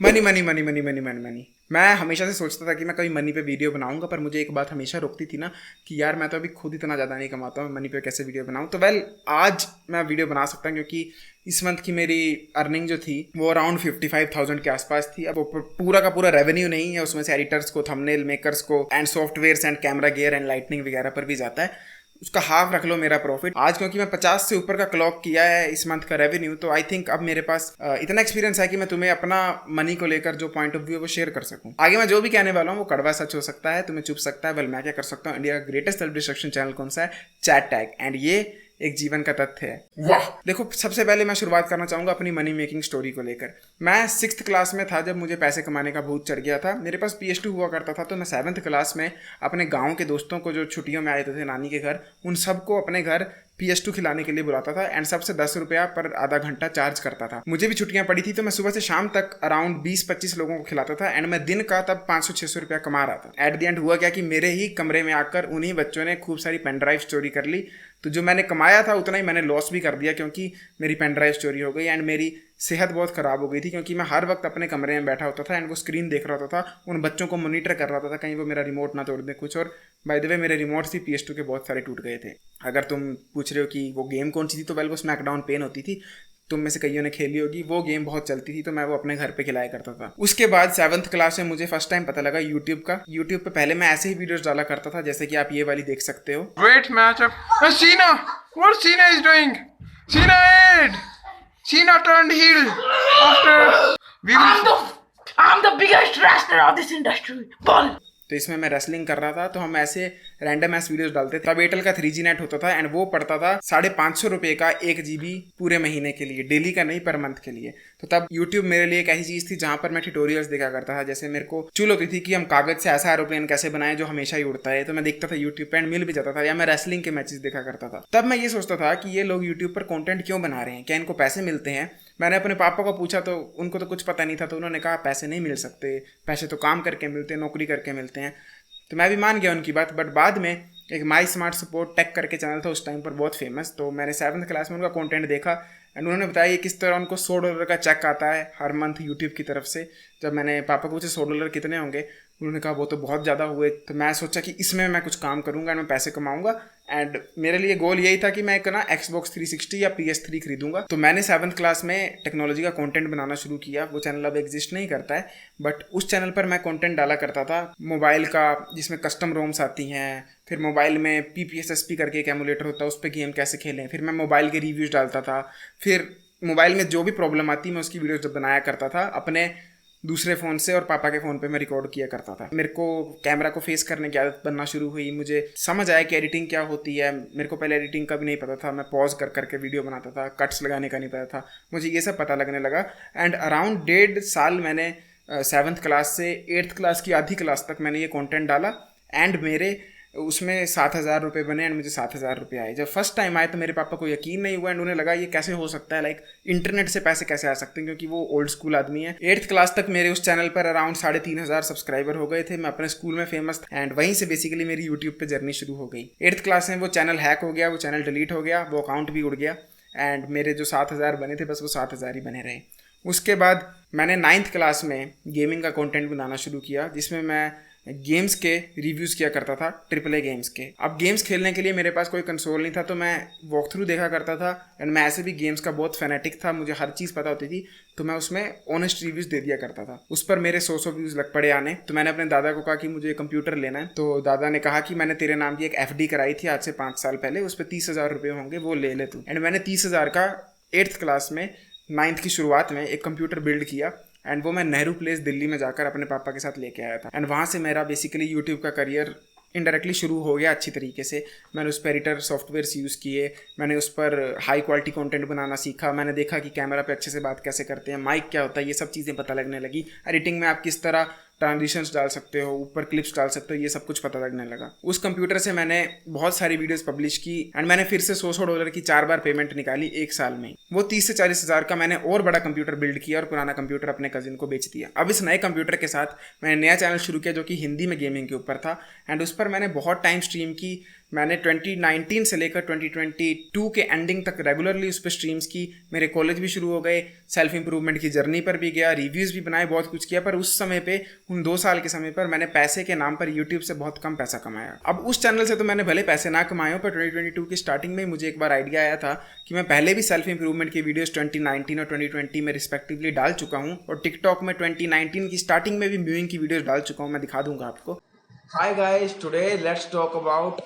Money money money money money money money. मैं हमेशा से सोचता था कि मैं कभी मनी पे वीडियो बनाऊंगा, पर मुझे एक बात हमेशा रोकती थी ना कि यार मैं तो अभी खुद इतना ज़्यादा नहीं कमाता हूँ, मनी पे कैसे वीडियो बनाऊँ। तो आज मैं वीडियो बना सकता हूँ क्योंकि इस मंथ की मेरी अर्निंग जो थी वो अराउंड 55,000 के आसपास थी। अब वो पूरा का पूरा रेवेन्यू नहीं है, उसमें से एडिटर्स को, थंबनेल मेकर्स को and softwares and camera gear and lightning वगैरह पर भी जाता है। उसका हाफ रख लो मेरा प्रॉफिट आज, क्योंकि मैं 50 से ऊपर का क्लॉक किया है इस मंथ का रेवेन्यू। तो आई थिंक अब मेरे पास इतना एक्सपीरियंस है कि मैं तुम्हें अपना मनी को लेकर जो पॉइंट ऑफ व्यू है वो शेयर कर सकूं। आगे मैं जो भी कहने वाला हूँ वो कड़वा सच हो सकता है, तुम्हें चुभ सकता है। वेल, मैं क्या कर सकता हूँ, इंडिया का ग्रेटेस्ट सेल्फ डिस्ट्रक्शन चैनल कौन सा है? Chat tag. एंड ये एक जीवन का तथ्य है। वाह! देखो, सबसे पहले मैं शुरुआत करना चाहूंगा अपनी मनी मेकिंग स्टोरी को लेकर। मैं 6th क्लास में था जब मुझे पैसे कमाने का भूत चढ़ गया था। मेरे पास PS2 हुआ करता था, तो मैं 7th क्लास में अपने गांव के दोस्तों को जो छुट्टियों में आए थे नानी के घर, उन सबको अपने घर PS2 खिलाने के लिए बुलाता था एंड सबसे 10 रुपया पर आधा घंटा चार्ज करता था। मुझे भी छुट्टियां पड़ी थी तो मैं सुबह से शाम तक अराउंड 20-25 लोगों को खिलाता था एंड मैं दिन का तब 500-600 रुपया कमा रहा था। एट द एंड हुआ क्या कि मेरे ही कमरे में आकर उन्हीं बच्चों ने खूब सारी पेन ड्राइव चोरी कर ली। तो जो मैंने कमाया था उतना ही मैंने लॉस भी कर दिया, क्योंकि मेरी पेन ड्राइव चोरी हो गई एंड मेरी सेहत बहुत ख़राब हो गई थी, क्योंकि मैं हर वक्त अपने कमरे में बैठा होता था एंड वो स्क्रीन देख रहा होता था, उन बच्चों को मॉनिटर कर रहा था कहीं वो मेरा रिमोट ना तोड़ दे कुछ। और बाय द वे, मेरे रिमोट्स भी PS2 के बहुत सारे टूट गए थे। अगर तुम पूछ रहे हो कि वो गेम कौन सी थी, तो वो स्मैकडाउन पेन होती थी। तुम में से कईयों ने खेली होगी, वो गेम बहुत चलती थी, तो मैं वो अपने घर पे खिलाया करता था। उसके बाद 7th क्लास में मुझे फर्स्ट टाइम पता लगा यूट्यूब का। यूट्यूब पे पहले मैं ऐसे ही वीडियोस डाला करता था, जैसे कि आप ये वाली देख सकते हो। Great matchup. Cena! What Cena is doing? Cena Ed! Cena turned heel after we will. I'm the biggest wrestler of this industry. Ball. तो इसमें मैं रेसलिंग कर रहा था, तो हम ऐसे रैंडम एस वीडियोस डालते थे। तब एयरटेल का 3G नेट होता था एंड वो पड़ता था 550 रुपये का 1 GB पूरे महीने के लिए, डेली का नहीं, पर मंथ के लिए। तो तब यूट्यूब मेरे लिए एक ऐसी चीज थी जहां पर मैं ट्यूटोरियल्स देखा करता था। जैसे मेरे को चुल होती थी कि हम कागज से ऐसा एरोप्लेन कैसे बनाएं जो हमेशा ही उड़ता है, तो मैं देखता था यूट्यूब पे एंड मिल भी जाता था। या मैं रेसलिंग के मैचेस देखा करता था। तब मैं ये सोचता था कि ये लोग यूट्यूब पर कॉन्टेंट क्यों बना रहे हैं, क्या इनको पैसे मिलते हैं? मैंने अपने पापा को पूछा तो उनको तो कुछ पता नहीं था, तो उन्होंने कहा पैसे नहीं मिल सकते, पैसे तो काम करके मिलते हैं, नौकरी करके मिलते हैं। तो मैं भी मान गया उनकी बात। बट बाद में एक माई स्मार्ट सपोर्ट टेक करके चैनल था उस टाइम पर, बहुत फेमस। तो मैंने 7th क्लास में उनका कंटेंट देखा एंड उन्होंने बताया किस तरह उनको $100 का चेक आता है हर मंथ यूट्यूब की तरफ से। जब मैंने पापा को पूछा $100 कितने होंगे, उन्होंने कहा वो तो बहुत ज़्यादा हुए। तो मैं सोचा कि इसमें मैं कुछ काम करूँगा एंड मैं पैसे कमाऊँगा। एंड मेरे लिए गोल यही था कि मैं एक ना Xbox 360 या PS3 खरीदूंगा। तो मैंने 7th क्लास में टेक्नोलॉजी का कंटेंट बनाना शुरू किया। वो चैनल अब एग्जिस्ट नहीं करता है, बट उस चैनल पर मैं कंटेंट डाला करता था मोबाइल का, जिसमें कस्टम रोम्स आती हैं, फिर मोबाइल में PPSSP करके एक एमुलेटर होता है, उस पर गेम कैसे खेलें। फिर मैं मोबाइल के रिव्यूज़ डालता था। फिर मोबाइल में जो भी प्रॉब्लम आती मैं उसकी वीडियोज जब बनाया करता था अपने दूसरे फ़ोन से, और पापा के फ़ोन पे मैं रिकॉर्ड किया करता था। मेरे को कैमरा को फेस करने की आदत बनना शुरू हुई। मुझे समझ आया कि एडिटिंग क्या होती है। मेरे को पहले एडिटिंग का भी नहीं पता था, मैं पॉज कर करके वीडियो बनाता था, कट्स लगाने का नहीं पता था। मुझे ये सब पता लगने लगा एंड अराउंड 1.5 साल मैंने 7th क्लास से 8th क्लास की आधी क्लास तक मैंने ये कॉन्टेंट डाला एंड मेरे उसमें 7,000 रुपये बने एंड मुझे 7,000 रुपये आए। जब फर्स्ट टाइम आए तो मेरे पापा को यकीन नहीं हुआ एंड उन्हें लगा ये कैसे हो सकता है, लाइक इंटरनेट से पैसे कैसे आ सकते हैं, क्योंकि वो ओल्ड स्कूल आदमी है। 8th क्लास तक मेरे उस चैनल पर अराउंड 3,500 सब्सक्राइबर हो गए थे। मैं अपने स्कूल में फेमस था एंड वहीं से बेसिकली मेरी यूट्यूब पे जर्नी शुरू हो गई। 8th क्लास में वो चैनल हैक हो गया, वो चैनल डिलीट हो गया, वो अकाउंट भी उड़ गया एंड मेरे जो 7,000 बने थे बस वो 7,000 ही बने रहे। उसके बाद मैंने 9th क्लास में गेमिंग का कंटेंट बनाना शुरू किया, जिसमें मैं गेम्स के रिव्यूज़ किया करता था, AAA गेम्स के। अब गेम्स खेलने के लिए मेरे पास कोई कंसोल नहीं था, तो मैं वॉक थ्रू देखा करता था एंड मैं ऐसे भी गेम्स का बहुत फैनेटिक था, मुझे हर चीज़ पता होती थी। तो मैं उसमें ऑनेस्ट रिव्यूज़ दे दिया करता था। उस पर मेरे 100 व्यूज़ लग पड़े आने। तो मैंने अपने दादा को कहा कि मुझे कंप्यूटर लेना है। तो दादा ने कहा कि मैंने तेरे नाम की एक FD कराई थी आज से 5 साल पहले, उस पर 30,000 रुपये होंगे, वो ले ले तू। एंड मैंने 30,000 का 8th क्लास में 9th की शुरुआत में एक कंप्यूटर बिल्ड किया एंड वो मैं नेहरू प्लेस दिल्ली में जाकर अपने पापा के साथ लेके आया था। एंड वहाँ से मेरा बेसिकली यूट्यूब का करियर इनडायरेक्टली शुरू हो गया अच्छी तरीके से। मैंने उस पर एडिटर सॉफ्टवेयर्स यूज़ किए, मैंने उस पर हाई क्वालिटी कंटेंट बनाना सीखा, मैंने देखा कि कैमरा पे अच्छे से बात कैसे करते हैं, माइक क्या होता है, ये सब चीज़ें पता लगने लगी। एडिटिंग में आप किस तरह ट्रांजिशंस डाल सकते हो, ऊपर क्लिप्स डाल सकते हो, ये सब कुछ पता लगने लगा। उस कंप्यूटर से मैंने बहुत सारी वीडियोस पब्लिश की एंड मैंने फिर से $100 की 4 बार पेमेंट निकाली 1 साल में। वो 30 से 40 हज़ार का मैंने और बड़ा कंप्यूटर बिल्ड किया और पुराना कंप्यूटर अपने कजिन को बेच दिया। अब इस नए कंप्यूटर के साथ मैंने नया चैनल शुरू किया जो कि हिंदी में गेमिंग के ऊपर था एंड उस पर मैंने बहुत टाइम स्ट्रीम की, मैंने 2019 से लेकर 2022 के एंडिंग तक रेगुलरली उस पर स्ट्रीम्स की। मेरे कॉलेज भी शुरू हो गए, सेल्फ इंप्रूवमेंट की जर्नी पर भी गया, रिव्यूज़ भी बनाए, बहुत कुछ किया। पर उस समय पे, उन 2 साल के समय पर मैंने पैसे के नाम पर यूट्यूब से बहुत कम पैसा कमाया। अब उस चैनल से तो मैंने भले पैसे ना कमाए हो, पर 2022 की स्टार्टिंग में मुझे एक बार आइडिया आया था कि मैं पहले भी सेल्फ इंप्रूवमेंट की वीडियोज़ 2019 और 2020 में रिस्पेक्टिवली डाल चुका हूँ, और टिकटॉक में 2019 की स्टार्टिंग में भी म्यूइंग की वीडियोज़ डाल चुका हूँ। मैं दिखा दूंगा आपको। Hi guys, today let's talk about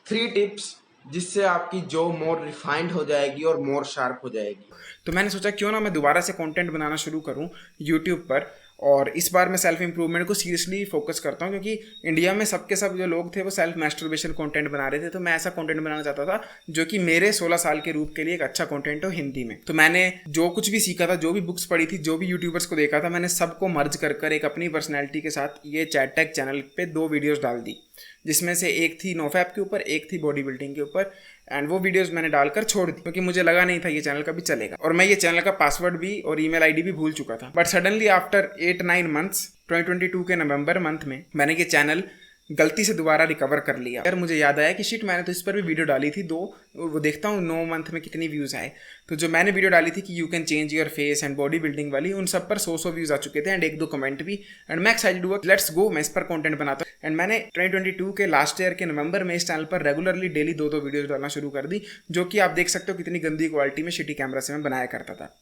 3 tips जिससे आपकी जॉ मोर रिफाइंड हो जाएगी और मोर शार्प हो जाएगी। तो मैंने सोचा क्यों ना मैं दोबारा से कंटेंट बनाना शुरू करूं यूट्यूब पर, और इस बार मैं सेल्फ इंप्रूवमेंट को सीरियसली फोकस करता हूं, क्योंकि इंडिया में सबके सब जो लोग थे वो सेल्फ मैस्टरबेशन कंटेंट बना रहे थे। तो मैं ऐसा कंटेंट बनाना चाहता था जो कि मेरे 16 साल के रूप के लिए एक अच्छा कंटेंट हो हिंदी में। तो मैंने जो कुछ भी सीखा था, जो भी बुक्स पढ़ी थी, जो भी यूट्यूबर्स को देखा था, मैंने सबको मर्ज कर एक अपनी पर्सनैलिटी के साथ ये चैट टेक चैनल पे 2 वीडियोज़ डाल दी, जिसमें से एक थी नोफैप के ऊपर, एक थी बॉडी बिल्डिंग के ऊपर। एंड वो वीडियोस मैंने डालकर छोड़ दी, क्योंकि मुझे लगा नहीं था ये चैनल कभी चलेगा, और मैं ये चैनल का पासवर्ड भी और ईमेल आईडी भी भूल चुका था। बट सडनली आफ्टर 8-9 मंथ्स 2022 के नवंबर मंथ में मैंने ये चैनल गलती से दोबारा रिकवर कर लिया। यार मुझे याद आया कि शिट, मैंने तो इस पर भी वीडियो डाली थी 2, वो देखता हूँ 9 मंथ में कितनी व्यूज़ आए। तो जो मैंने वीडियो डाली थी कि you can change your face and body building वाली, उन सब पर 100 व्यूज़ आ चुके थे एंड 1-2 कमेंट भी। एंड मैं एक्साइटेड हुआ, लेट्स गो, मैं इस पर कंटेंट बनाता हूँ। एंड मैंने 2022 के लास्ट ईयर के नवंबर में इस चैनल पर रेगुलरली डेली 2-2 वीडियोज़ डालना शुरू कर दी, जो कि आप देख सकते हो कितनी गंदी क्वालिटी में शिटी कैमरा से मैं बनाया करता था।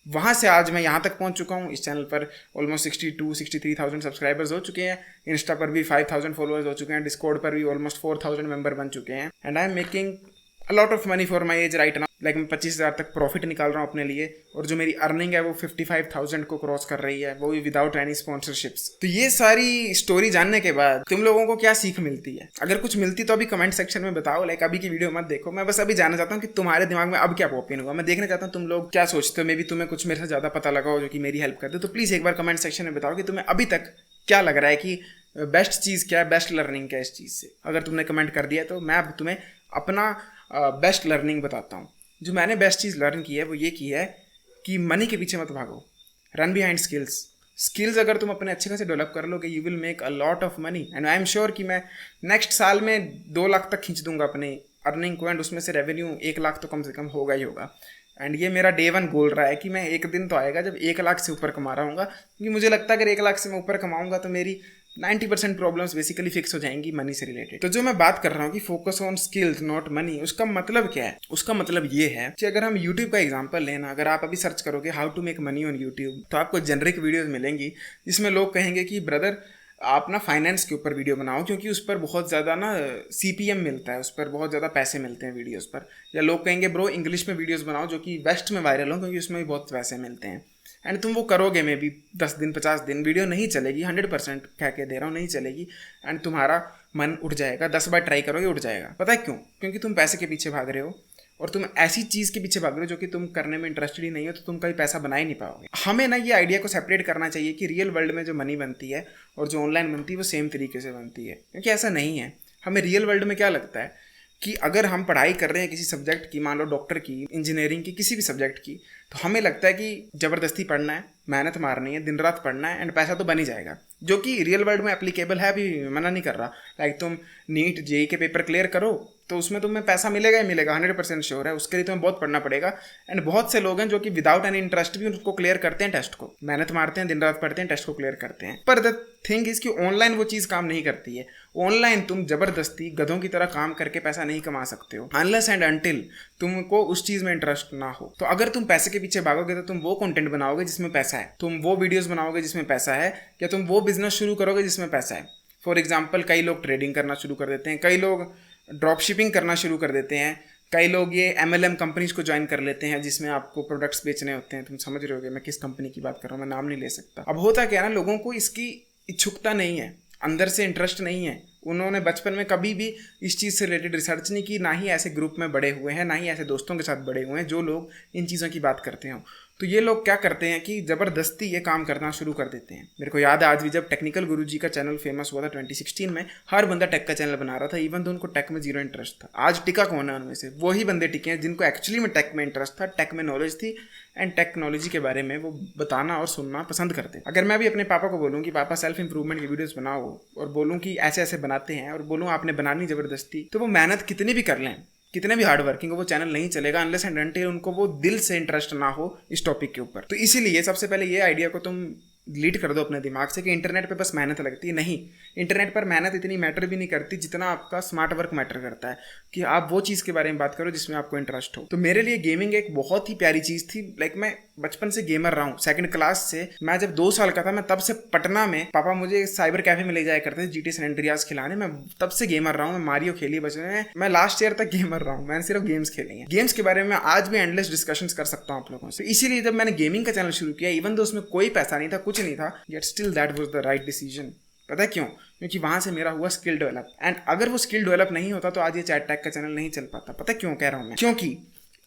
वहाँ से आज मैं यहाँ तक पहुँच चुका हूँ। इस चैनल पर ऑलमोस्ट 62-63,000 सब्सक्राइबर्स हो चुके हैं, इंस्टा पर भी 5,000 फॉलोअर्स हो चुके हैं, डिस्कॉर्ड पर भी ऑलमोस्ट 4,000 मेंबर बन चुके हैं। And I am making a lot of money for my age right now. Like मैं 25,000 तक प्रॉफिट निकाल रहा हूँ अपने लिए, और जो मेरी अर्निंग है वो 55,000 को क्रॉस कर रही है, वो भी विदाउट एनी स्पॉन्सरशिप्स। तो ये सारी स्टोरी जानने के बाद तुम लोगों को क्या सीख मिलती है? अगर कुछ मिलती तो अभी कमेंट सेक्शन में बताओ। लाइक अभी की वीडियो मत देखो, मैं बस अभी जानना चाहता हूँ कि तुम्हारे दिमाग में अब क्या पॉप इन हुआ। मैं देखना चाहता हूँ तुम लोग क्या सोचते हो। मे बी तुम्हें कुछ मेरे से ज़्यादा पता लगा हो जो कि मेरी हेल्प कर दे। तो प्लीज़ एक बार कमेंट सेक्शन में बताओ कि तुम्हें अभी तक क्या लग रहा है कि बेस्ट चीज़ क्या है, बेस्ट लर्निंग क्या है इस चीज़ से। अगर तुमने कमेंट कर दिया तो मैं अब तुम्हें अपना बेस्ट लर्निंग बताता हूँ। जो मैंने बेस्ट चीज़ लर्न की है वो ये की है कि मनी के पीछे मत भागो, रन बिहाइंड स्किल्स अगर तुम अपने अच्छे खासे डेवलप कर लोगे, you will make a lot of money. And I am sure कि मैं नेक्स्ट साल में 2 लाख तक खींच दूंगा अपनी अर्निंग को, एंड उसमें से रेवेन्यू 1 लाख तो कम से कम होगा ही होगा। एंड ये मेरा डे 1 गोल रहा है कि मैं एक दिन तो आएगा जब 1 लाख से ऊपर कमा रहा हूँगा, क्योंकि मुझे लगता है अगर 1 लाख से मैं ऊपर कमाऊँगा तो मेरी 90% प्रॉब्लम्स बेसिकली फिक्स हो जाएंगी मनी से रिलेटेड। तो जो मैं बात कर रहा हूँ कि focus on skills not money, उसका मतलब क्या है? उसका मतलब ये है कि अगर हम यूट्यूब का एग्जांपल लेना, अगर आप अभी सर्च करोगे how to make money on YouTube, तो आपको जेनरिक वीडियोस मिलेंगी जिसमें लोग कहेंगे कि ब्रदर आप ना फाइनेंस के ऊपर वीडियो बनाओ, क्योंकि उस पर बहुत ज़्यादा ना CPM मिलता है, उस पर बहुत ज़्यादा पैसे मिलते हैं वीडियोस पर। या लोग कहेंगे ब्रो इंग्लिश में वीडियोस बनाओ जो कि वेस्ट में वायरल हो, क्योंकि उसमें भी बहुत पैसे मिलते हैं। एंड तुम वो करोगे, मे बी 10 दिन 50 दिन वीडियो नहीं चलेगी, 100% कह के दे रहा हूँ नहीं चलेगी, एंड तुम्हारा मन उठ जाएगा। 10 बार ट्राई करोगे उठ जाएगा। पता है क्यों? क्योंकि तुम पैसे के पीछे भाग रहे हो, और तुम ऐसी चीज़ के पीछे भाग रहे हो जो कि तुम करने में इंटरेस्टेड ही नहीं हो, तो तुम कभी पैसा बना ही नहीं पाओगे। हमें ना ये आइडिया को सेपरेट करना चाहिए कि रियल वर्ल्ड में जो मनी बनती है और जो ऑनलाइन बनती है वो सेम तरीके से बनती है, क्योंकि ऐसा नहीं है। हमें रियल वर्ल्ड में क्या लगता है कि अगर हम पढ़ाई कर रहे हैं किसी सब्जेक्ट की, मान लो डॉक्टर की, इंजीनियरिंग की, किसी भी सब्जेक्ट की, तो हमें लगता है कि ज़बरदस्ती पढ़ना है, मेहनत मारनी है, दिन रात पढ़ना है, एंड पैसा तो बन ही जाएगा, जो कि रियल वर्ल्ड में एप्लीकेबल है, अभी मना नहीं कर रहा। लाइक तुम नीट जेई के पेपर क्लियर करो तो उसमें तुम्हें पैसा मिलेगा ही मिलेगा, 100% श्योर है। उसके लिए तुम्हें बहुत पढ़ना पड़ेगा। एंड बहुत से लोग हैं जो कि विदाउट एनी इंटरेस्ट भी उनको क्लियर करते हैं, टेस्ट को मेहनत मारते हैं, दिन रात पढ़ते हैं, टेस्ट को क्लियर करते हैं। पर द थिंग इज कि ऑनलाइन वो चीज़ काम नहीं करती है। ऑनलाइन तुम जबरदस्ती गधों की तरह काम करके पैसा नहीं कमा सकते हो, अनलेस एंड अनटिल तुमको उस चीज़ में इंटरेस्ट ना हो। तो अगर तुम पैसे के पीछे भागोगे तो तुम वो कंटेंट बनाओगे जिसमें पैसा है, तुम वो वीडियोस बनाओगे जिसमें पैसा है, या तुम वो बिजनेस शुरू करोगे जिसमें पैसा है। फॉर एग्जाम्पल, कई लोग ट्रेडिंग करना शुरू कर देते हैं, कई लोग ड्रॉप शिपिंग करना शुरू कर देते हैं, कई लोग ये MLM कंपनीज को ज्वाइन कर लेते हैं जिसमें आपको प्रोडक्ट्स बेचने होते हैं। तुम समझ रहे होगे मैं किस कंपनी की बात कर रहा हूँ, मैं नाम नहीं ले सकता। अब होता क्या है ना, लोगों को इसकी इच्छुकता नहीं है, अंदर से इंटरेस्ट नहीं है। उन्होंने बचपन में कभी भी इस चीज़ से रिलेटेड रिसर्च नहीं की, ना ही ऐसे ग्रुप में बड़े हुए हैं, ना ही ऐसे दोस्तों के साथ बड़े हुए हैं जो लोग इन चीज़ों की बात करते हों। तो ये लोग क्या करते हैं कि ज़बरदस्ती ये काम करना शुरू कर देते हैं। मेरे को याद है आज भी जब टेक्निकल गुरुजी का चैनल फेमस हुआ था 2016 में, हर बंदा टेक का चैनल बना रहा था, इवन तो उनको टेक में जीरो इंटरेस्ट था। आज टिका कौन है उनमें से? वही बंदे टिके हैं जिनको एक्चुअली में टेक में इंटरेस्ट था, टेक में नॉलेज थी एंड टेक्नोलॉजी के बारे में वो बताना और सुनना पसंद करते हैं। अगर मैं भी अपने पापा को बोलूँ कि पापा सेल्फ इंप्रूवमेंट की वीडियोस बनाओ और बोलूँ कि ऐसे ऐसे बनाते हैं और बोलूँ आपने बनानी ज़बरदस्ती, तो वो मेहनत कितनी भी कर लें, कितने भी हार्ड वर्किंग हो, वो चैनल नहीं चलेगा अनलेस एंड अनटिल उनको वो दिल से इंटरेस्ट ना हो इस टॉपिक के ऊपर। तो इसीलिए सबसे पहले ये आइडिया को तुम डिलीट कर दो अपने दिमाग से कि इंटरनेट पे बस मेहनत लगती है। नहीं, इंटरनेट पर मेहनत इतनी मैटर भी नहीं करती जितना आपका स्मार्ट वर्क मैटर करता है, कि आप वो चीज़ के बारे में बात करो जिसमें आपको इंटरेस्ट हो। तो मेरे लिए गेमिंग एक बहुत ही प्यारी चीज़ थी। लाइक मैं बचपन से गेमर रहा हूँ, सेकंड क्लास से। मैं जब 2 साल का था, मैं तब से पटना में पापा मुझे साइबर कैफे में ले जाया करते थे GTA सैन एंड्रियास खिलाने। मैं तब से गेमर रहा हूँ। मैं मारियो खेली बचपन में, मैं लास्ट ईयर तक गेमर रहा हूँ। मैंने सिर्फ गेम्स खेले हैं। गेम्स के बारे में आज भी एंडलेस डिस्कशंस कर सकता हूँ आप लोगों से। इसीलिए जब मैंने गेमिंग का चैनल शुरू किया, इवन तो उसमें कोई पैसा नहीं था, कुछ नहीं था, yet still that was the right decision. पता है क्यों? क्योंकि वहां से मेरा हुआ स्किल डेवलप। एंड अगर वो स्किल डेवलप नहीं होता तो आज ये चैट टैग का चैनल नहीं चल पाता। पता है क्यों कह रहा हूँ मैं? क्योंकि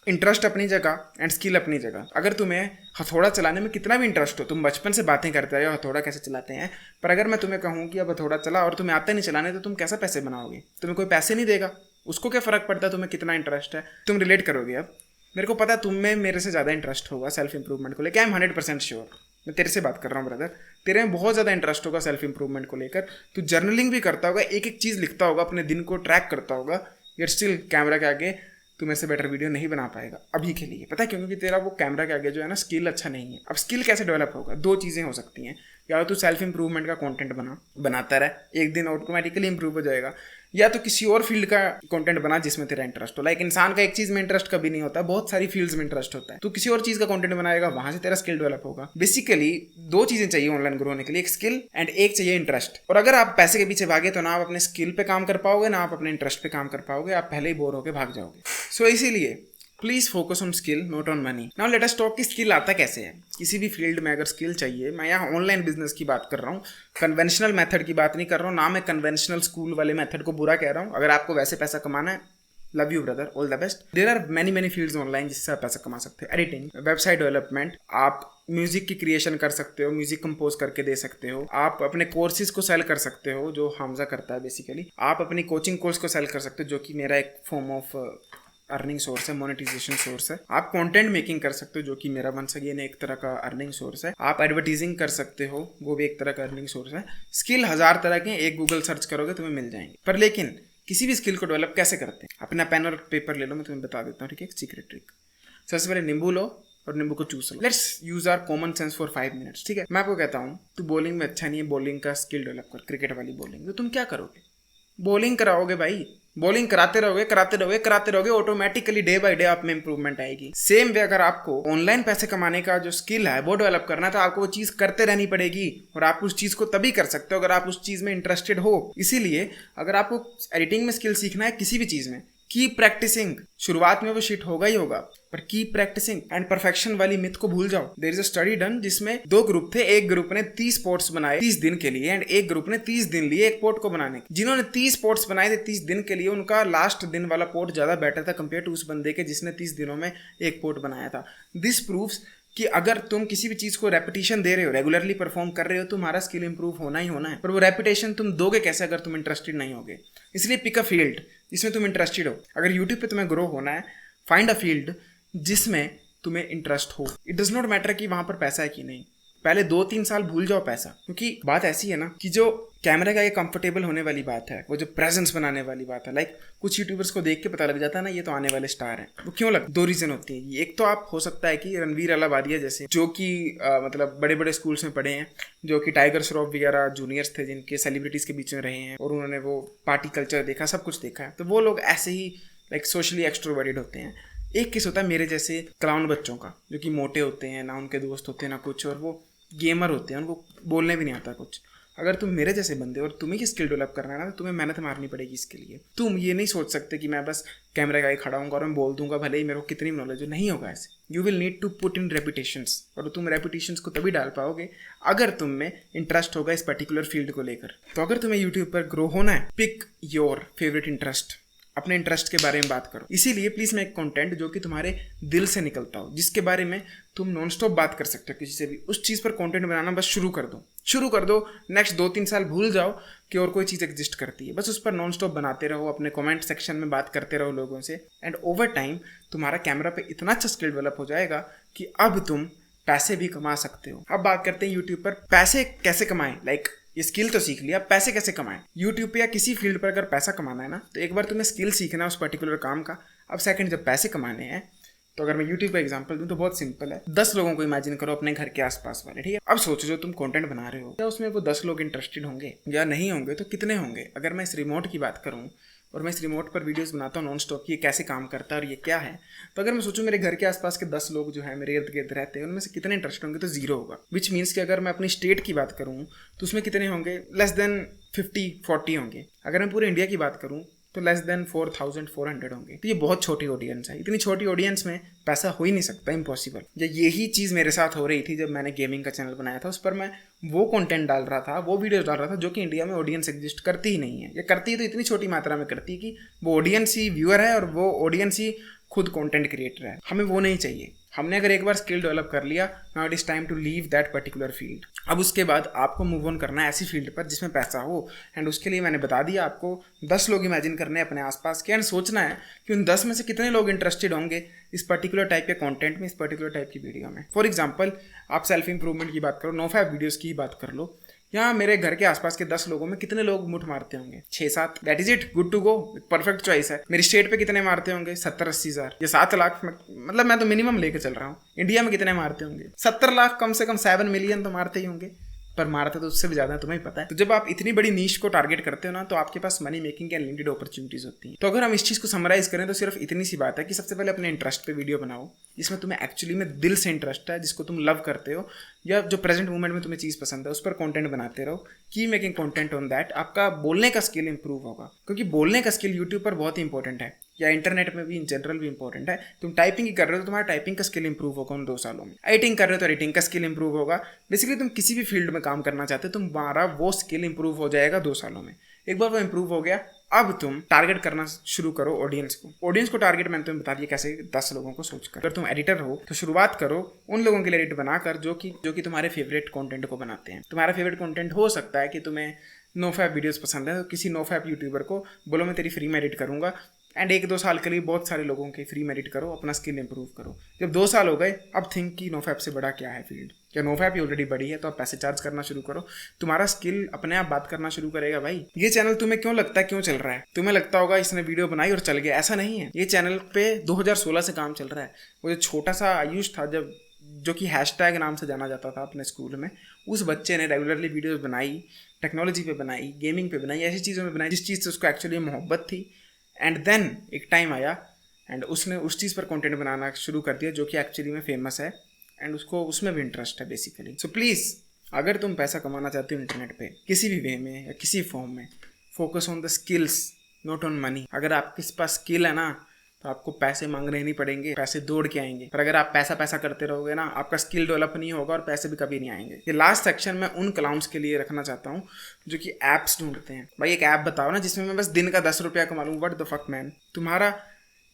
इंटरेस्ट अपनी जगह एंड स्किल अपनी जगह। अगर तुम्हें हथौड़ा चलाने में कितना भी इंटरेस्ट हो, तुम बचपन से बातें करते रहे हो हथौड़ा कैसे चलाते हैं, पर अगर मैं तुम्हें कहूँ कि अब हथौड़ा चला और तुम्हें आता नहीं चलाने, तो तुम कैसे पैसे बनाओगे? तुम्हें कोई पैसे नहीं देगा। उसको क्या फ़र्क पड़ता है तुम्हें कितना इंटरेस्ट है? तुम रिलेट करोगे। अब मेरे को पता है तुम में मेरे से ज़्यादा इंटरेस्ट होगा सेल्फ इंप्रूवमेंट को लेकर। I am 100% sure. मैं तेरे से बात कर रहा हूँ ब्रदर, तेरे में बहुत ज़्यादा इंटरेस्ट होगा सेल्फ इंप्रूवमेंट को लेकर। तू जर्नलिंग भी करता होगा, एक एक चीज़ लिखता होगा, अपने दिन को ट्रैक करता होगा। यट स्टिल कैमरा के आगे तू मेरे से बेटर वीडियो नहीं बना पाएगा अभी के लिए। पता है क्यों? क्योंकि तेरा वो कैमरा के आगे जो है ना स्किल अच्छा नहीं है। अब स्किल कैसे डेवलप होगा? 2 चीज़ें हो सकती हैं। या तो सेल्फ इंप्रूवमेंट का कंटेंट बनाता रहे, एक दिन ऑटोमेटिकली इंप्रूव हो जाएगा, या तो किसी और फील्ड का कंटेंट बना जिसमें तेरा इंटरेस्ट हो। लाइक इंसान का एक चीज़ में इंटरेस्ट कभी नहीं होता, बहुत सारी फील्ड्स में इंटरेस्ट होता है। तो किसी और चीज़ का कंटेंट बनाएगा, वहां से तेरा स्किल डेवलप होगा। बेसिकली 2 चीज़ें चाहिए ऑनलाइन ग्रो होने के लिए, एक स्किल एंड एक चाहिए इंटरेस्ट। और अगर आप पैसे के पीछे भागे तो ना आप अपने स्किल पे काम कर पाओगे, ना आप अपने इंटरेस्ट पे काम कर पाओगे। आप पहले ही बोर होकर भाग जाओगे। सो इसीलिए please focus on skill, not on money. Now let us talk कि स्किल आता कैसे है। किसी भी फील्ड में अगर स्किल चाहिए, मैं यहाँ ऑनलाइन बिजनेस की बात कर रहा हूँ, कन्वेंशनल मेथड की बात नहीं कर रहा हूँ। ना मैं कन्वेंशनल स्कूल वाले मेथड को बुरा कह रहा हूँ। अगर आपको वैसे पैसा कमाना है, love you brother, all the best. There are many fields online जिससे आप पैसा कमा सकते हैं। एडिटिंग, वेबसाइट डेवलपमेंट, आप म्यूजिक की क्रिएशन कर सकते हो, म्यूजिक कंपोज करके दे सकते हो, आप अपने कोर्सेज को सेल कर सकते हो जो हमजा करता है बेसिकली, आप अपनी कोचिंग कोर्स को सेल कर सकते हो जो कि मेरा एक फॉर्म ऑफ अर्निंग सोर्स है, मोनेटाइजेशन सोर्स है। आप कंटेंट मेकिंग कर सकते हो जो कि मेरा वंस अगेन एक तरह का अर्निंग सोर्स है। आप एडवर्टीजिंग कर सकते हो, वो भी एक तरह का अर्निंग सोर्स है। स्किल 1000 तरह के, एक गूगल सर्च करोगे तुम्हें मिल जाएंगे। पर लेकिन किसी भी स्किल को डेवलप कैसे करते हैं? अपना पेन और पेपर ले लो, मैं तुम्हें बता देता हूँ, ठीक है? Secret trick. सबसे पहले नींबू लो और नींबू को चूस लो। Let's use our common sense for 5 minutes, ठीक है? मैं आपको कहता हूँ तू बॉलिंग में अच्छा नहीं है, बॉलिंग का स्किल डेवलप कर, क्रिकेट वाली बॉलिंग। तो तुम क्या करोगे? बॉलिंग कराओगे भाई। बॉलिंग कराते रहोगे, ऑटोमेटिकली डे बाय डे आप में इंप्रूवमेंट आएगी। सेम वे अगर आपको ऑनलाइन पैसे कमाने का जो स्किल है वो डेवलप करना है, तो आपको वो चीज करते रहनी पड़ेगी। और आप उस चीज को तभी कर सकते हो अगर आप उस चीज में इंटरेस्टेड हो। इसीलिए अगर आपको एडिटिंग में स्किल सीखना है, किसी भी चीज में, कीप प्रैक्टिसिंग। शुरुआत में वो शिट होगा ही होगा, पर कीप प्रैक्टिसिंग एंड परफेक्शन वाली मिथ को भूल जाओ। There is a study done जिसमें 2 ग्रुप थे। एक ग्रुप ने 30 पोर्ट्स बनाए 30 दिन के लिए, एंड एक ग्रुप ने 30 दिन लिए एक पोर्ट को बनाने के। जिन्होंने 30 पोर्ट्स बनाए थे 30 दिन के लिए, उनका लास्ट दिन वाला पोर्ट ज्यादा बेटर था कंपेयर टू उस बंदे के जिसने 30 दिनों में एक पोर्ट बनाया था। दिस प्रूव्स कि अगर तुम किसी भी चीज को रेपिटेशन दे रहे हो, रेगुलरली परफॉर्म कर रहे हो, तुम्हारा स्किल इंप्रूव होना ही होना है। पर वो रेपिटेशन तुम दोगे कैसे अगर तुम इंटरेस्टेड नहीं होगे? इसलिए पिक अ फील्ड जिसमें तुम इंटरेस्टेड हो। अगर यूट्यूब पे तुम्हें ग्रो होना है, फाइंड अ फील्ड जिसमें तुम्हें इंटरेस्ट हो। इट डज नॉट मैटर कि वहां पर पैसा है कि नहीं। पहले 2-3 साल भूल जाओ पैसा, क्योंकि बात ऐसी है ना कि जो कैमरे का ये कंफर्टेबल होने वाली बात है, वो जो प्रेजेंस बनाने वाली बात है, लाइक कुछ यूट्यूबर्स को देख के पता लग जाता है ना ये तो आने वाले स्टार हैं। वो क्यों लग? 2 रीजन होती है। एक तो आप हो सकता है कि रणवीर अलावादिया जैसे, जो कि मतलब बड़े बड़े स्कूल्स में पढ़े हैं, जो कि टाइगर श्रॉफ वगैरह जूनियर्स थे जिनके सेलिब्रिटीज के बीच में रहे हैं और उन्होंने वो पार्टी कल्चर देखा, सब कुछ देखा है, तो वो लोग ऐसे ही लाइक सोशली एक्सट्रोवर्टेड होते हैं। एक केस होता है मेरे जैसे क्लाउन बच्चों का, जो कि मोटे होते हैं, ना उनके दोस्त होते हैं ना कुछ, और वो गेमर होते हैं, उनको बोलने भी नहीं आता कुछ। अगर तुम मेरे जैसे बंदे और तुम्हें ये स्किल डेवलप करना है ना, तो तुम्हें मेहनत मारनी पड़ेगी इसके लिए। तुम ये नहीं सोच सकते कि मैं बस कैमरे का आगे खड़ा हूँगा और मैं बोल दूंगा भले ही मेरे को कितनी नॉलेज हो, नहीं होगा ऐसे। You will need to put in reputations, और तुम रेपुटेशंस को तभी डाल पाओगे अगर तुम में इंटरेस्ट होगा इस पर्टिकुलर फील्ड को लेकर। तो अगर तुम्हें यूट्यूब पर ग्रो होना है, पिक योर फेवरेट इंटरेस्ट अपने इंटरेस्ट के बारे में बात करो। इसीलिए प्लीज़ मेक कंटेंट जो कि तुम्हारे दिल से निकलता हो, जिसके बारे में तुम नॉन स्टॉप बात कर सकते हो किसी से भी। उस चीज़ पर कंटेंट बनाना बस शुरू कर दो। नेक्स्ट 2-3 साल भूल जाओ कि और कोई चीज़ एग्जिस्ट करती है, बस उस पर नॉन स्टॉप बनाते रहो, अपने कमेंट सेक्शन में बात करते रहो लोगों से, एंड ओवर टाइम तुम्हारा कैमरा पे इतना अच्छा स्किल डेवलप हो जाएगा कि अब तुम पैसे भी कमा सकते हो। अब बात करते हैं यूट्यूब पर पैसे कैसे कमाएं। ये स्किल तो सीख लिया, पैसे कैसे कमाएं। यूट्यूब पे या किसी फील्ड पर अगर पैसा कमाना है ना, तो एक बार तुम्हें स्किल सीखना है उस पर्टिकुलर काम का। अब सेकंड, जब पैसे कमाने हैं तो अगर मैं यूट्यूब का एग्जांपल दूं तो बहुत सिंपल है। 10 लोगों को इमेजिन करो अपने घर के आसपास वाले, ठीक है। अब सोचो जो तुम कंटेंट बना रहे हो, क्या उसमें वो 10 लोग इंटरेस्टेड होंगे या नहीं होंगे, तो कितने होंगे। अगर मैं इस रिमोट की बात करूँ और मैं इस रिमोट पर वीडियोस बनाता हूँ नॉन स्टॉप कि ये कैसे काम करता है और ये क्या है, तो अगर मैं सोचूं मेरे घर के आसपास के 10 लोग जो है मेरे इर्द गिर्द रहते हैं, उनमें से कितने इंटरेस्ट होंगे, तो 0 होगा। विच मीन्स कि अगर मैं अपनी स्टेट की बात करूँ तो उसमें कितने होंगे, लेस देन 50-40 होंगे। अगर मैं पूरे इंडिया की बात करूँ तो लेस देन 4400 होंगे। तो ये बहुत छोटी ऑडियंस है। इतनी छोटी ऑडियंस में पैसा हो ही नहीं सकता, इम्पॉसिबल। यही चीज़ मेरे साथ हो रही थी जब मैंने गेमिंग का चैनल बनाया था। उस पर मैं वो कंटेंट डाल रहा था, वो वीडियोस डाल रहा था जो कि इंडिया में ऑडियंस एग्जिस्ट करती ही नहीं है, या करती है तो इतनी छोटी मात्रा में करती है कि वो ऑडियंस ही व्यूअर है और वो ऑडियंस ही खुद कंटेंट क्रिएटर है। हमें वो नहीं चाहिए। हमने अगर एक बार स्किल डेवलप कर लिया, now it is time to leave that particular field. अब उसके बाद आपको मूव ऑन करना है ऐसी फील्ड पर जिसमें पैसा हो, एंड उसके लिए मैंने बता दिया आपको 10 लोग इमेजिन करने हैं अपने आसपास के, एंड सोचना है कि उन 10 में से कितने लोग इंटरेस्टेड होंगे इस पर्टिकुलर टाइप के कंटेंट में, इस पर्टिकुलर टाइप की वीडियो में। फॉर एग्जांपल, आप सेल्फ इंप्रूवमेंट की बात करो, नो फैब वीडियोस की ही बात कर लो। यहाँ मेरे घर के आसपास के 10 लोगों में कितने लोग मुठ मारते होंगे, 6-7, that is it, good to go, perfect choice है। मेरी स्टेट पे कितने मारते होंगे, 70-80 हज़ार या 7 लाख, मतलब मैं तो मिनिमम लेके चल रहा हूँ। इंडिया में कितने मारते होंगे, 70 लाख, कम से कम 7 मिलियन तो मारते ही होंगे, पर मारते तो उससे भी ज़्यादा, तुम्हें पता है। तो जब आप इतनी बड़ी नीश को टारगेट करते हो ना, तो आपके पास मनी मेकिंग के अनलिमिटेड अपॉर्चुनिटीज होती हैं। तो अगर हम इस चीज़ को समराइज करें तो सिर्फ इतनी सी बात है कि सबसे पहले अपने इंटरेस्ट पे वीडियो बनाओ, जिसमें तुम्हें एक्चुअली में दिल से इंटरेस्ट है, जिसको तुम लव करते हो, या जो प्रेजेंट मोमेंट में तुम्हें चीज़ पसंद है, उस पर कंटेंट बनाते रहो। की मेकिंग कंटेंट ऑन दैट, आपका बोलने का स्किल इंप्रूव होगा, क्योंकि बोलने का स्किल यूट्यूब पर बहुत ही इंपॉर्टेंट है, या इंटरनेट में भी इन जनरल भी इंपॉर्टेंट है। तुम टाइपिंग ही कर रहे हो तो तुम्हारा टाइपिंग का स्किल इंप्रूव होगा उन 2 सालों में। एडिटिंग कर रहे हो तो एडिटिंग का स्किल इंप्रूव होगा। बेसिकली तुम किसी भी फील्ड में काम करना चाहते हो, तुम्हारा वो स्किल इंप्रूव हो जाएगा 2 सालों में। एक बार वो इंप्रूव हो गया, अब तुम टारगेट करना शुरू करो ऑडियंस को टारगेट मैंने तुम्हें बता दिया कैसे, 10 लोगों को सोचकर। अगर तुम एडिटर हो तो शुरुआत करो उन लोगों के लिए एडिट बनाकर जो कि तुम्हारे फेवरेट कंटेंट को बनाते हैं। तुम्हारा फेवरेट कंटेंट हो सकता है कि तुम्हें नो फैब वीडियोस पसंद है, तो किसी नो फैब यूट्यूबर को बोलो मैं तेरी फ्री में एडिट करूंगा, एंड 1-2 साल के लिए बहुत सारे लोगों के फ्री में एडिट करो, अपना स्किल इंप्रूव करो। जब 2 साल हो गए, अब थिंक कि नो फैब से बड़ा क्या है फील्ड, क्या नो फैब ही ऑलरेडी बड़ी है, तो आप पैसे चार्ज करना शुरू करो। तुम्हारा स्किल अपने आप बात करना शुरू करेगा भाई। ये चैनल तुम्हें क्यों लगता है क्यों चल रहा है, तुम्हें लगता होगा इसने वीडियो बनाई और चल गया, ऐसा नहीं है। ये चैनल पे 2016 से काम चल रहा है। वो जो छोटा सा आयुष था, जब जो कि हैशटैग नाम से जाना जाता था अपने स्कूल में, उस बच्चे ने रेगुलरली वीडियोस बनाई, टेक्नोलॉजी पे बनाई, गेमिंग पे बनाई, ऐसी चीज़ों में बनाई जिस चीज़ से उसको एक्चुअली मोहब्बत थी। एंड देन एक टाइम आया एंड उसने उस चीज़ पर कंटेंट बनाना शुरू कर दिया जो कि एक्चुअली में फेमस है, एंड उसको उसमें भी इंटरेस्ट है बेसिकली। सो प्लीज़, अगर तुम पैसा कमाना चाहते हो इंटरनेट पे किसी भी वे में या किसी फॉर्म में, focus on the skills, not on money. अगर आपके पास स्किल है ना, तो आपको पैसे मांगने नहीं पड़ेंगे, पैसे दौड़ के आएंगे। पर अगर आप पैसा करते रहोगे ना, आपका स्किल डेवलप नहीं होगा और पैसे भी कभी नहीं आएंगे। ये लास्ट सेक्शन मैं उन क्लाउन्स के लिए रखना चाहता हूँ जो कि ऐप्स ढूंढते हैं। भाई एक ऐप बताओ ना जिसमें मैं बस दिन का 10 रुपया कमा लूँ। व्हाट द फक मैन, तुम्हारा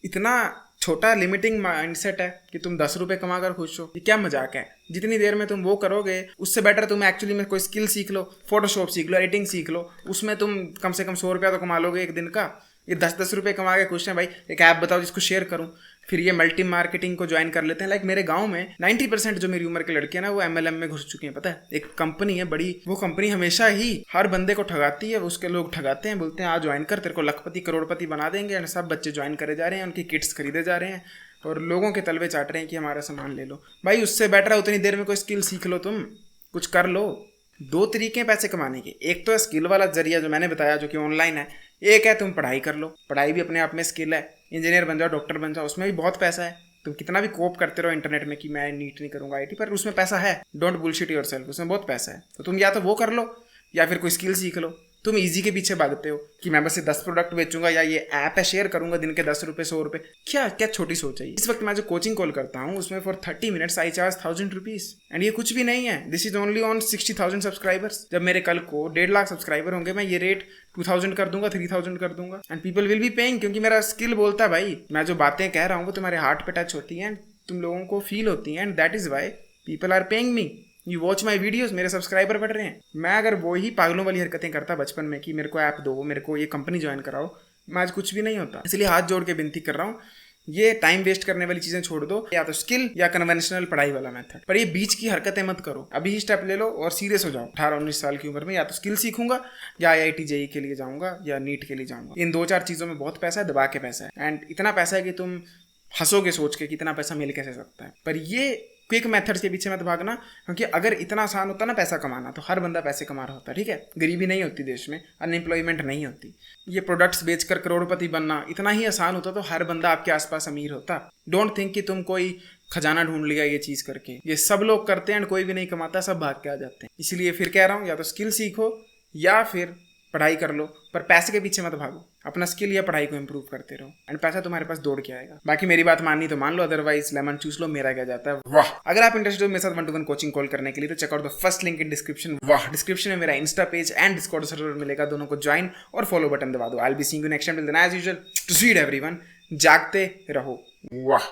इतना छोटा लिमिटिंग माइंडसेट है कि तुम 10 रुपये कमा कर खुश हो, ये क्या मजाक है। जितनी देर में तुम वो करोगे उससे बेटर तुम एक्चुअली में कोई स्किल सीख लो, फोटोशॉप सीख लो, एडिटिंग सीख लो, उसमें तुम कम से कम 100 रुपया तो कमा लोगे एक दिन का। ये 10-10 रुपये कमा के खुश हैं भाई। एक ऐप बताओ जिसको शेयर करूं, फिर ये मल्टी मार्केटिंग को ज्वाइन कर लेते हैं। लाइक मेरे गांव में 90% जो मेरी उम्र के लड़के हैं ना, वो MLM में घुस चुके हैं। पता है, एक कंपनी है बड़ी, वो कंपनी हमेशा ही हर बंदे को ठगाती है। उसके लोग ठगाते हैं, बोलते हैं आ ज्वाइन कर, तेरे को लखपति करोड़पति बना देंगे। एंड सब बच्चे ज्वाइन करे जा रहे हैं, उनकी किट्स खरीदे जा रहे हैं और लोगों के तलवे चाट रहे हैं कि हमारा सामान ले लो। भाई उससे बेटर है उतनी देर में कोई स्किल सीख लो, तुम कुछ कर लो। 2 तरीके हैं पैसे कमाने के, एक तो है स्किल वाला जरिया जो मैंने बताया जो कि ऑनलाइन है, एक है तुम पढ़ाई कर लो। पढ़ाई भी अपने आप में स्किल है, इंजीनियर बन जाओ, डॉक्टर बन जाओ, उसमें भी बहुत पैसा है। तुम कितना भी कोप करते रहो इंटरनेट में कि मैं नीट नहीं करूंगा IT, पर उसमें पैसा है। डोंट बुलशिट योरसेल्फ, उसमें बहुत पैसा है। तो तुम या तो वो कर लो या फिर कोई स्किल सीख लो। तुम इजी के पीछे भागते हो कि मैं बस ये 10 प्रोडक्ट बेचूंगा या ये ऐप है शेयर करूंगा दिन के 10 रुपए 100 रुपए। क्या क्या छोटी सोच है। इस वक्त मैं जो कोचिंग कॉल करता हूँ उसमें for 30 minutes I charge 1000 rupees and ये कुछ भी नहीं है। This is only on 60,000 subscribers. जब मेरे कल को 1.5 लाख सब्सक्राइबर होंगे मैं ये रेट 2000 कर दूंगा, 3000 कर दूंगा and people will be paying, क्योंकि मेरा स्किल बोलता है भाई मैं जो बातें कह रहा हूँ वो तुम्हारे हार्ट पे टच होती हैं, तुम लोगों को फील होती हैं and that is why people are paying me. You watch my videos, मेरे सब्सक्राइबर बढ़ रहे हैं। मैं अगर वो ही पागलों वाली हरकतें करता बचपन में कि मेरे को ऐप दो, मेरे को ये कंपनी ज्वाइन कराओ, मैं आज कुछ भी नहीं होता। इसलिए हाथ जोड़ के विनती कर रहा हूँ, ये टाइम वेस्ट करने वाली चीजें छोड़ दो, या तो स्किल या कन्वेंशनल पढ़ाई वाला मेथड, पर ये बीच की हरकतें मत करो। अभी ही स्टेप ले लो और सीरियस हो जाओ। 18-19 साल की उम्र में या तो स्किल सीखूंगा या IIT JEE के लिए जाऊंगा या नीट के लिए जाऊंगा। इन 2-4 चीजों में बहुत पैसा है, दबा के पैसा है एंड इतना पैसा है कि तुम हंसोगे सोच के कि इतना पैसा मिल कैसे सकता है। पर ये क्विक मेथड्स के पीछे मत भागना, क्योंकि अगर इतना आसान होता ना पैसा कमाना तो हर बंदा पैसे कमा रहा होता। ठीक है, गरीबी नहीं होती देश में, अनएम्प्लॉयमेंट नहीं होती। ये प्रोडक्ट्स बेचकर करोड़पति बनना इतना ही आसान होता तो हर बंदा आपके आसपास अमीर होता। डोंट थिंक कि तुम कोई खजाना ढूंढ लिया ये चीज़ करके। ये सब लोग करते हैं एंड कोई भी नहीं कमाता, सब भाग के आ जाते हैं। इसलिए फिर कह रहा हूँ, या तो स्किल सीखो या फिर पढ़ाई कर लो, पर पैसे के पीछे मत भागो। अपना स्किल या पढ़ाई को इंप्रूव करते रहो एंड पैसा तुम्हारे पास दौड़ के आएगा। बाकी मेरी बात माननी तो मान लो, अदरवाइज लेमन चूस लो, मेरा क्या जाता है। वाह। अगर आप इंटरेस्टेड हो मेरे साथ 1-to-1 कोचिंग कॉल करने के लिए तो check out the first link in description. वाह। डिस्क्रिप्शन में मेरा insta page and Discord server मिलेगा, दोनों को ज्वाइन और फॉलो बटन दबा दो। I will be seeing you next time, till then as usual, to sweet everyone, जागते रहो। वाह।